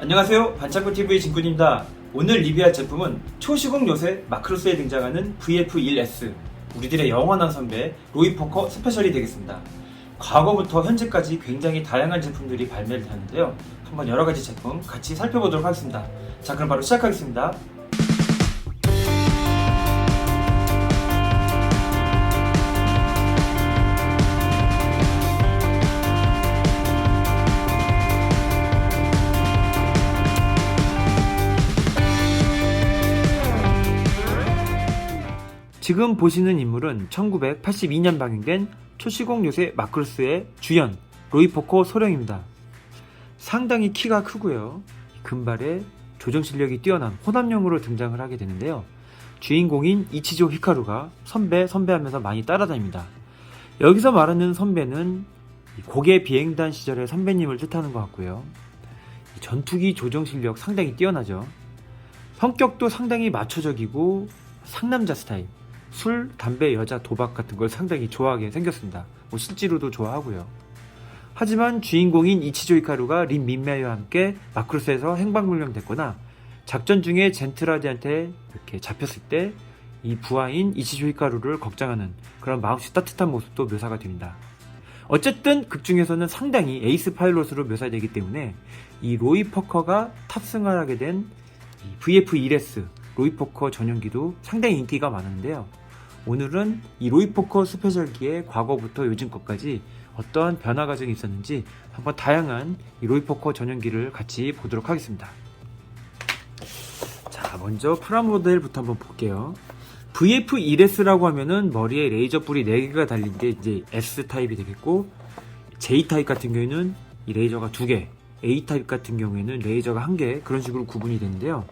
안녕하세요, 반창고TV 진군입니다. 오늘 리뷰할 제품은 초시공 요새 마크로스에 등장하는 VF1S, 우리들의 영원한 선배 로이포커 스페셜이 되겠습니다. 과거부터 현재까지 굉장히 다양한 제품들이 발매를 되었는데요. 한번 여러가지 제품 같이 살펴보도록 하겠습니다. 자, 그럼 바로 시작하겠습니다. 지금 보시는 인물은 1982년 방영된 초시공 요새 마크로스의 주연 로이포커 소령입니다. 상당히 키가 크고요, 금발에 조정 실력이 뛰어난 호남용으로 등장을 하게 되는데요. 주인공인 이치조 히카루가 선배하면서 많이 따라다닙니다. 여기서 말하는 선배는 고개 비행단 시절의 선배님을 뜻하는 것 같고요. 전투기 조정 실력 상당히 뛰어나죠. 성격도 상당히 마초적이고 상남자 스타일, 술, 담배, 여자, 도박 같은 걸 상당히 좋아하게 생겼습니다. 실제로도 좋아하고요. 하지만 주인공인 이치조 히카루가 린 민메이와 함께 마크로스에서 행방불명됐거나 작전 중에 젠트라드한테 이렇게 잡혔을 때 이 부하인 이치조 히카루를 걱정하는 그런 마음씨 따뜻한 모습도 묘사가 됩니다. 어쨌든 극 중에서는 상당히 에이스 파일럿으로 묘사되기 때문에 이 로이포커가 탑승을 하게 된 VF1S 로이포커 전용기도 상당히 인기가 많은데요. 오늘은 이 로이포커 스페셜기의 과거부터 요즘 것까지 어떠한 변화 과정이 있었는지 한번 다양한 이 로이포커 전용기를 같이 보도록 하겠습니다. 자, 먼저 프라모델부터 한번 볼게요. VF1S라고 하면은 머리에 레이저 뿔이 4개가 달린 게 이제 S타입이 되겠고, J타입 같은 경우에는 이 레이저가 2개, A타입 같은 경우에는 레이저가 1개, 그런 식으로 구분이 되는데요.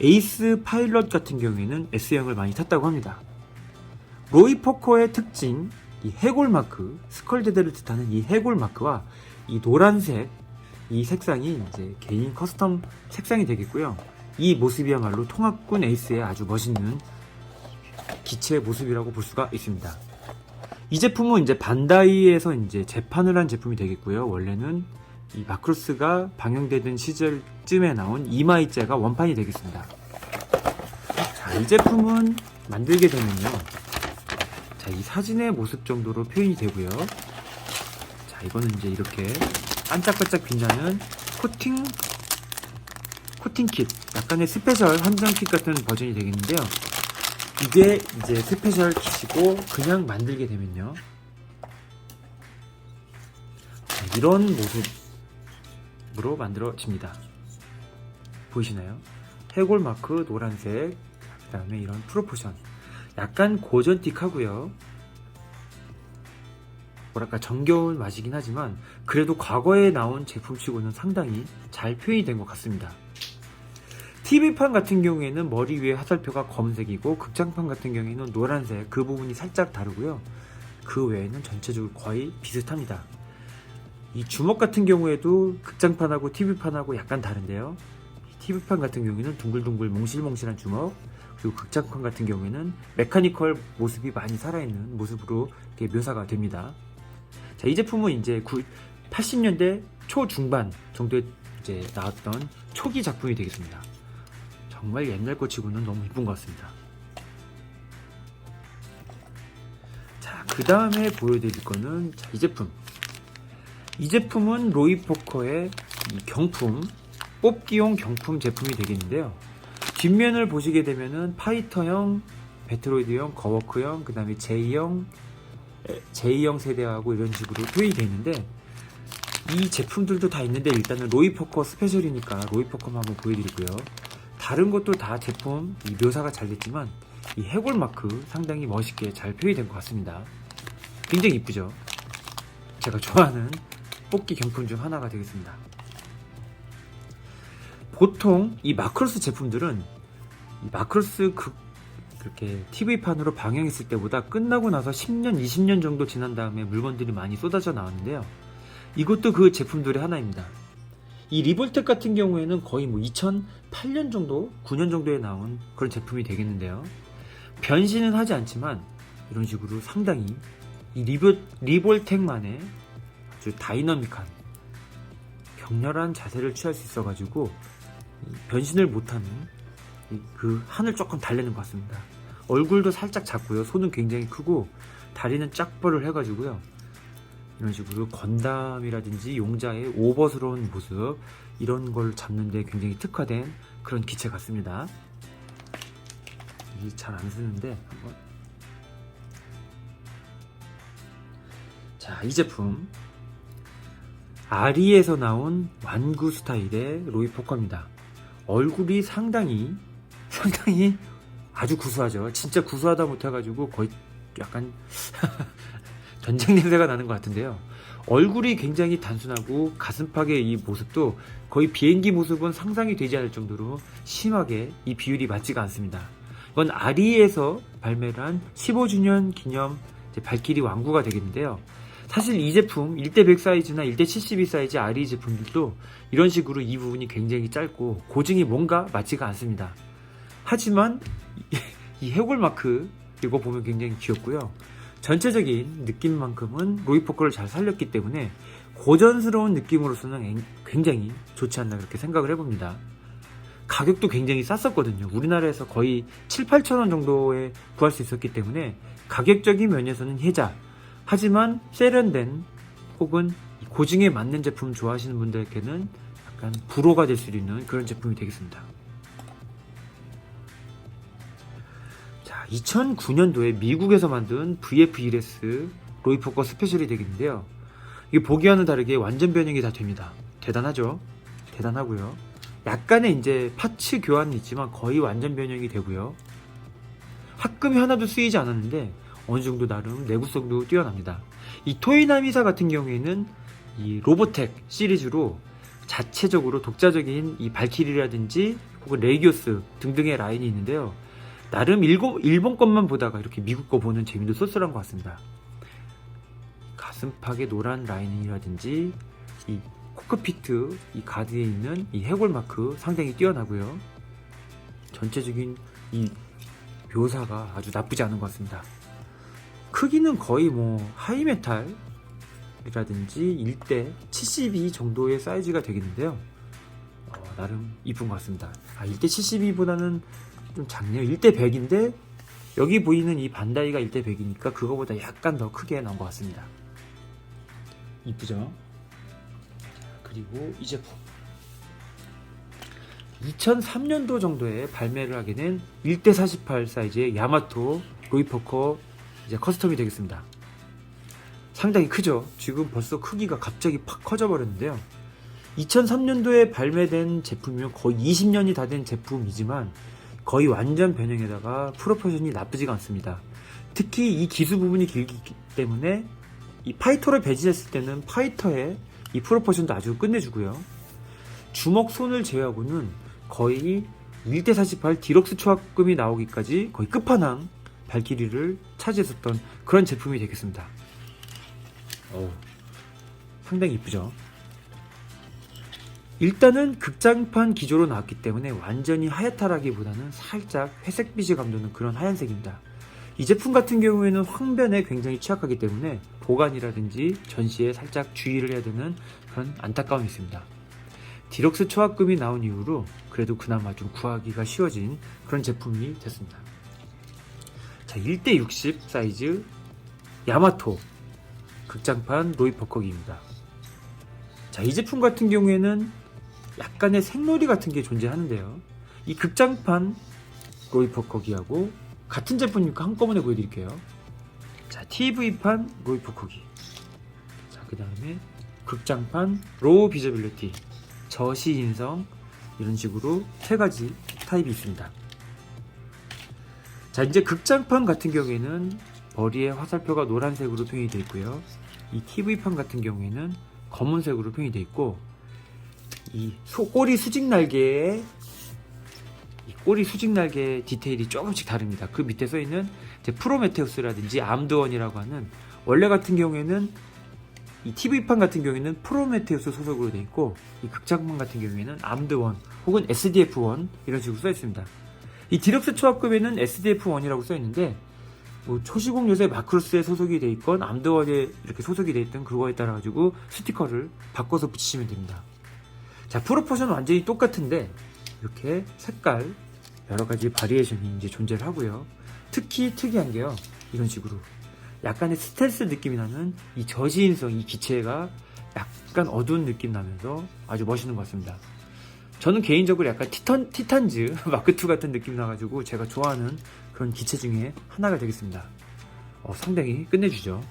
에이스 파일럿 같은 경우에는 S형을 많이 탔다고 합니다. 로이포커의 특징, 이 해골 마크, 스컬데드를 뜻하는 이 해골 마크와 이 노란색, 이 색상이 이제 개인 커스텀 색상이 되겠고요. 이 모습이야말로 통합군 에이스의 아주 멋있는 기체의 모습이라고 볼 수가 있습니다. 이 제품은 이제 반다이에서 이제 재판을 한 제품이 되겠고요. 원래는 이 마크로스가 방영되던 시절쯤에 나온 이마이자가 원판이 되겠습니다. 자, 이 제품은 만들게 되면요, 자, 이 사진의 모습 정도로 표현이 되고요. 자, 이거는 이제 이렇게 반짝반짝 빛나는 코팅 킷, 약간의 스페셜 한정 킷 같은 버전이 되겠는데요. 이게 이제 스페셜 킷이고, 그냥 만들게 되면요, 자, 이런 모습으로 만들어집니다. 보이시나요? 해골 마크 노란색, 그 다음에 이런 프로포션, 약간 고전틱하고요, 뭐랄까 정겨운 맛이긴 하지만 그래도 과거에 나온 제품치고는 상당히 잘 표현이 된 것 같습니다. TV판 같은 경우에는 머리 위에 화살표가 검은색이고, 극장판 같은 경우에는 노란색, 그 부분이 살짝 다르고요. 그 외에는 전체적으로 거의 비슷합니다. 이 주먹 같은 경우에도 극장판하고 TV판하고 약간 다른데요. TV판 같은 경우에는 둥글둥글 몽실몽실한 주먹, 그리고 극장판 같은 경우에는 메카니컬 모습이 많이 살아있는 모습으로 이렇게 묘사가 됩니다. 자, 이 제품은 이제 80년대 초중반 정도에 이제 나왔던 초기 작품이 되겠습니다. 정말 옛날 거 치고는 너무 이쁜 것 같습니다. 자, 그 다음에 보여드릴 거는, 자, 이 제품. 이 제품은 로이포커의 이 경품, 뽑기용 경품 제품이 되겠는데요. 뒷면을 보시게 되면은 파이터형, 배트로이드형, 거워크형, 그 다음에 J형 세대하고 이런 식으로 표현이 되어 있는데, 이 제품들도 다 있는데 일단은 로이포커 스페셜이니까 로이포커만 한번 보여드리고요. 다른 것도 다 제품 이 묘사가 잘 됐지만 이 해골 마크 상당히 멋있게 잘 표현이 된 것 같습니다. 굉장히 이쁘죠? 제가 좋아하는 뽑기 경품 중 하나가 되겠습니다. 보통 이 마크로스 제품들은 이 마크로스 그렇게 TV판으로 방영했을 때보다 끝나고 나서 10년, 20년 정도 지난 다음에 물건들이 많이 쏟아져 나왔는데요. 이것도 그 제품들의 하나입니다. 이 리볼텍 같은 경우에는 거의 2008년 정도, 9년 정도에 나온 그런 제품이 되겠는데요. 변신은 하지 않지만 이런 식으로 상당히 이 리볼텍만의 아주 다이너믹한 격렬한 자세를 취할 수 있어가지고 변신을 못하는 그 한을 조금 달래는 것 같습니다. 얼굴도 살짝 작고요. 손은 굉장히 크고 다리는 짝벌을 해가지고요. 이런 식으로 건담이라든지 용자의 오버스러운 모습, 이런 걸 잡는데 굉장히 특화된 그런 기체 같습니다. 이 잘 안 쓰는데 한번. 자, 이 제품 아리에서 나온 완구 스타일의 로이포커입니다. 얼굴이 상당히 아주 구수하죠. 진짜 구수하다 못해가지고 거의 약간 전쟁 냄새가 나는 것 같은데요. 얼굴이 굉장히 단순하고 가슴팍의 이 모습도 거의 비행기 모습은 상상이 되지 않을 정도로 심하게 이 비율이 맞지가 않습니다. 이건 아리에서 발매를 한 15주년 기념 발키리 완구가 되겠는데요. 사실 이 제품 1대100 사이즈나 1대72 사이즈 아리 제품들도 이런 식으로 이 부분이 굉장히 짧고 고증이 뭔가 맞지가 않습니다. 하지만 이 해골 마크 이거 보면 굉장히 귀엽고요. 전체적인 느낌만큼은 로이포커를 잘 살렸기 때문에 고전스러운 느낌으로서는 굉장히 좋지 않나 그렇게 생각을 해봅니다. 가격도 굉장히 쌌었거든요. 우리나라에서 거의 7, 8천원 정도에 구할 수 있었기 때문에 가격적인 면에서는 혜자. 하지만 세련된 혹은 고증에 맞는 제품 좋아하시는 분들께는 약간 불호가 될 수 있는 그런 제품이 되겠습니다. 자, 2009년도에 미국에서 만든 VF1S 로이포커 스페셜이 되겠는데요. 이게 보기와는 다르게 완전 변형이 다 됩니다. 대단하죠? 대단하고요. 약간의 이제 파츠 교환은 있지만 거의 완전 변형이 되고요. 합금이 하나도 쓰이지 않았는데 어느 정도 나름 내구성도 뛰어납니다. 이 토이나미사 같은 경우에는 이 로보텍 시리즈로 자체적으로 독자적인 이 발키리라든지 혹은 레기오스 등등의 라인이 있는데요. 나름 일본 것만 보다가 이렇게 미국 거 보는 재미도 쏠쏠한 것 같습니다. 가슴팍의 노란 라인이라든지 이 코크피트 이 가드에 있는 이 해골 마크 상당히 뛰어나고요. 전체적인 이 묘사가 아주 나쁘지 않은 것 같습니다. 크기는 거의 하이메탈이라든지 1대 72 정도의 사이즈가 되겠는데요. 나름 이쁜 것 같습니다. 1대 72보다는 좀 작네요. 1대 100인데 여기 보이는 이 반다이가 1대 100이니까 그거보다 약간 더 크게 나온 것 같습니다. 이쁘죠? 그리고 이 제품 2003년도 정도에 발매를 하게 된 1대 48 사이즈의 야마토 로이포커 이제 커스텀이 되겠습니다. 상당히 크죠? 지금 벌써 크기가 갑자기 팍 커져 버렸는데요. 2003년도에 발매된 제품이면 거의 20년이 다 된 제품이지만 거의 완전 변형에다가 프로포션이 나쁘지가 않습니다. 특히 이 기수 부분이 길기 때문에 이 파이터를 배치했을 때는 파이터의 이 프로포션도 아주 끝내주고요. 주먹 손을 제외하고는 거의 1대 48 디럭스 초합금이 나오기까지 거의 끝판왕 발키리를 차지했었던 그런 제품이 되겠습니다. 상당히 이쁘죠? 일단은 극장판 기조로 나왔기 때문에 완전히 하얗다라기보다는 살짝 회색빛이 감도는 그런 하얀색입니다. 이 제품 같은 경우에는 황변에 굉장히 취약하기 때문에 보관이라든지 전시에 살짝 주의를 해야 되는 그런 안타까움이 있습니다. 디럭스 초합금이 나온 이후로 그래도 그나마 좀 구하기가 쉬워진 그런 제품이 됐습니다. 자, 1대 60 사이즈 야마토 극장판 로이포커기입니다. 자, 이 제품 같은 경우에는 약간의 생놀이 같은 게 존재하는데요. 이 극장판 로이포커기하고 같은 제품이니까 한꺼번에 보여드릴게요. 자, TV판 로이포커기. 자, 그 다음에 극장판 로우 비저빌리티 저시 인성, 이런 식으로 세 가지 타입이 있습니다. 자, 이제 극장판 같은 경우에는 머리에 화살표가 노란색으로 표현이 되어 있고요. 이 TV판 같은 경우에는 검은색으로 표현이 되어 있고, 이 꼬리 수직 날개에 꼬리 수직 날개 디테일이 조금씩 다릅니다. 그 밑에 써 있는 프로메테우스라든지 암드원이라고 하는, 원래 같은 경우에는 이 TV판 같은 경우에는 프로메테우스 소속으로 되어 있고, 이 극장판 같은 경우에는 암드원 혹은 SDF1 이런 식으로 써 있습니다. 이 디럭스 초합금에는 SDF1이라고 써 있는데, 초시공 요새 마크로스에 소속이 되어 있건 암드원에 이렇게 소속이 되어 있던 그거에 따라 가지고 스티커를 바꿔서 붙이시면 됩니다. 자, 프로포션은 완전히 똑같은데 이렇게 색깔 여러가지 바리에이션이 이제 존재를 하고요. 특히 특이한 게요, 이런 식으로 약간의 스텔스 느낌이 나는 이 저지인성, 이 기체가 약간 어두운 느낌 나면서 아주 멋있는 것 같습니다. 저는 개인적으로 약간 티탄즈 마크2 같은 느낌 나가지고 제가 좋아하는 그런 기체 중에 하나가 되겠습니다. 상당히 끝내주죠.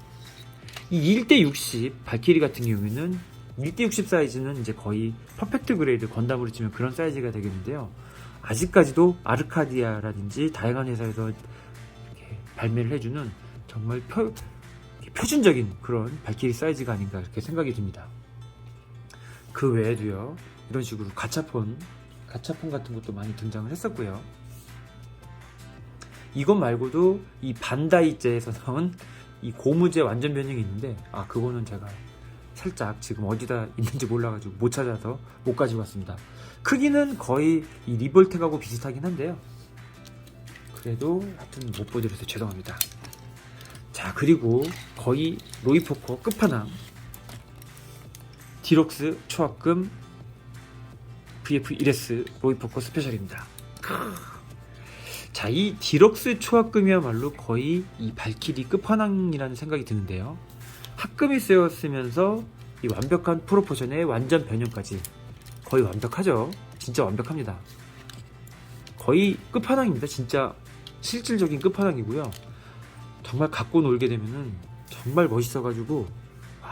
이 1대60 발키리 같은 경우에는 1대60 사이즈는 이제 거의 퍼펙트 그레이드 건담으로 치면 그런 사이즈가 되겠는데요. 아직까지도 아르카디아라든지 다양한 회사에서 이렇게 발매를 해주는 정말 표준적인 그런 발키리 사이즈가 아닌가 이렇게 생각이 듭니다. 그 외에도요, 이런 식으로 가차폰 같은 것도 많이 등장을 했었고요. 이것 말고도 이 반다이제에서 나온 이 고무제 완전 변형이 있는데, 그거는 제가 살짝 지금 어디다 있는지 몰라가지고 못 찾아서 못 가지고 왔습니다. 크기는 거의 이 리볼텍하고 비슷하긴 한데요, 그래도 하여튼 못 보여드려서 죄송합니다. 자, 그리고 거의 로이포커 끝판왕 디럭스 초합금 VF1S 로이포커 스페셜입니다. 자, 이 디럭스 초합금이야말로 거의 이 발키리 끝판왕이라는 생각이 드는데요. 합금이 쓰였으면서 이 완벽한 프로포션의 완전 변형까지 거의 완벽하죠. 진짜 완벽합니다. 거의 끝판왕입니다. 진짜 실질적인 끝판왕이고요. 정말 갖고 놀게 되면은 정말 멋있어가지고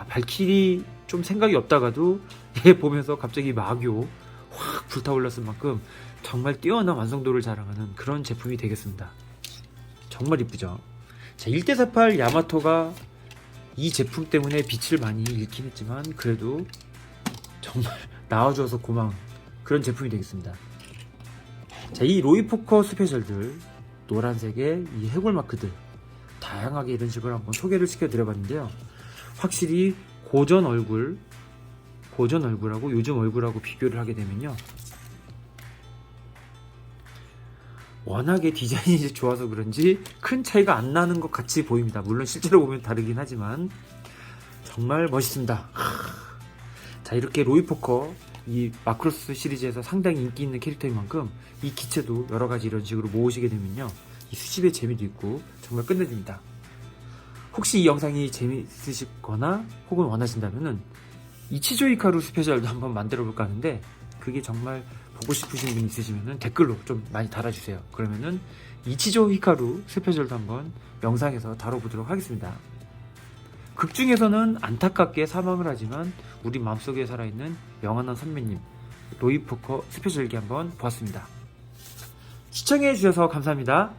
발키리 좀 생각이 없다가도 얘 보면서 갑자기 마교 확 불타올랐을 만큼 정말 뛰어난 완성도를 자랑하는 그런 제품이 되겠습니다. 정말 이쁘죠. 자, 1대48 야마토가 이 제품 때문에 빛을 많이 잃긴 했지만 그래도 정말 나와줘서 고마운 그런 제품이 되겠습니다. 자, 이 로이포커 스페셜들 노란색의 이 해골 마크들 다양하게 이런 식으로 한번 소개를 시켜드려봤는데요. 확실히 고전 얼굴하고 요즘 얼굴하고 비교를 하게 되면요, 워낙에 디자인이 좋아서 그런지 큰 차이가 안 나는 것 같이 보입니다. 물론 실제로 보면 다르긴 하지만 정말 멋있습니다. 자, 이렇게 로이포커 이 마크로스 시리즈에서 상당히 인기 있는 캐릭터인 만큼 이 기체도 여러가지 이런 식으로 모으시게 되면요, 이 수집의 재미도 있고 정말 끝내줍니다. 혹시 이 영상이 재미있으시거나 혹은 원하신다면은 이치조 히카루 스페셜도 한번 만들어 볼까 하는데, 그게 정말 보고 싶으신 분 있으시면은 댓글로 좀 많이 달아주세요. 그러면은 이치조 히카루 스페셜도 한번 영상에서 다뤄보도록 하겠습니다. 극 중에서는 안타깝게 사망을 하지만 우리 마음속에 살아있는 영원한 선배님 로이포커 스페셜기 한번 보았습니다. 시청해주셔서 감사합니다.